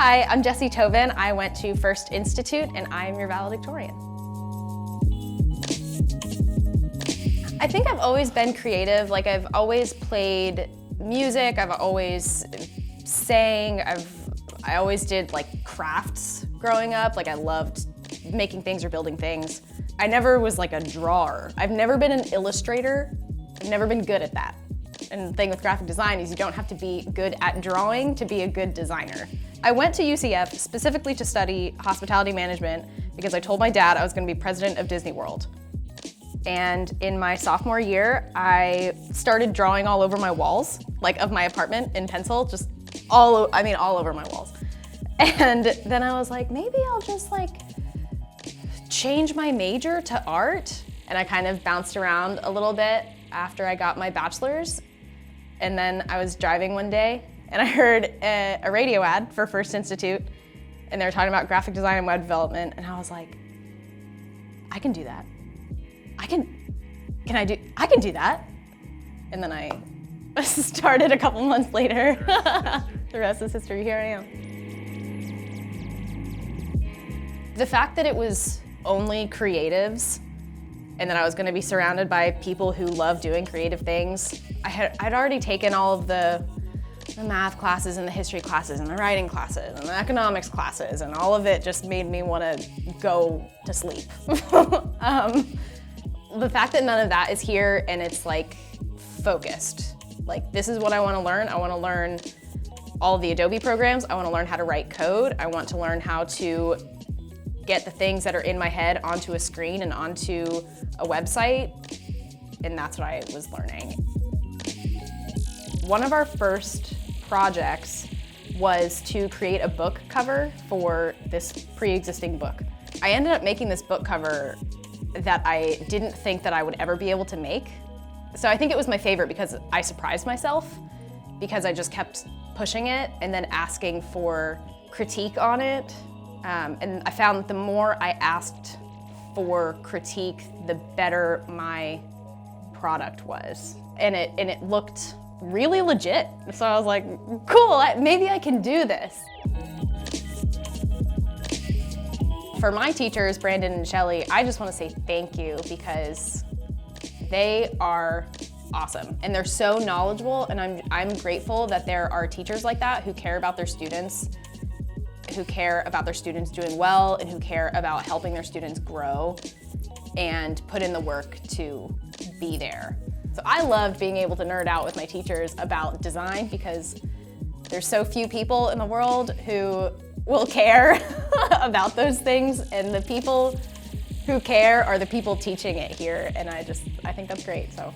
Hi, I'm Jessi Tobin. I went to F.I.R.S.T Institute and I am your valedictorian. I think I've always been creative. Like I've always played music, I've always sang, I always did like crafts growing up. Like I loved making things or building things. I never was like a drawer. I've never been an illustrator. I've never been good at that. And the thing with graphic design is you don't have to be good at drawing to be a good designer. I went to UCF specifically to study hospitality management because I told my dad I was going to be president of Disney World. And in my sophomore year, I started drawing all over my walls, like of my apartment in pencil, just all over my walls. And then I was like, maybe I'll just like change my major to art. And I kind of bounced around a little bit after I got my bachelor's. And then I was driving one day and I heard a radio ad for F.I.R.S.T Institute and they were talking about graphic design and web development. And I was like, I can do that. I can do that. And then I started a couple months later. The rest is history, here I am. The fact that it was only creatives and that I was gonna be surrounded by people who love doing creative things. I'd already taken all of the math classes and the history classes and the writing classes and the economics classes, and all of it just made me wanna go to sleep. The fact that none of that is here and it's like focused. Like this is what I wanna learn. I wanna learn all of the Adobe programs. I wanna learn how to write code. I want to learn how to get the things that are in my head onto a screen and onto a website. And that's what I was learning. One of our first projects was to create a book cover for this pre-existing book. I ended up making this book cover that I didn't think that I would ever be able to make. So I think it was my favorite because I surprised myself, because I just kept pushing it and then asking for critique on it. And I found that the more I asked for critique, the better my product was. And it looked really legit. So I was like, cool, maybe I can do this. For my teachers, Brandon and Shelly, I just want to say thank you because they are awesome and they're so knowledgeable, and I'm grateful that there are teachers like that who care about their students, who care about their students doing well, and who care about helping their students grow and put in the work to be there. So I loved being able to nerd out with my teachers about design because there's so few people in the world who will care about those things, and the people who care are the people teaching it here, and I think that's great. So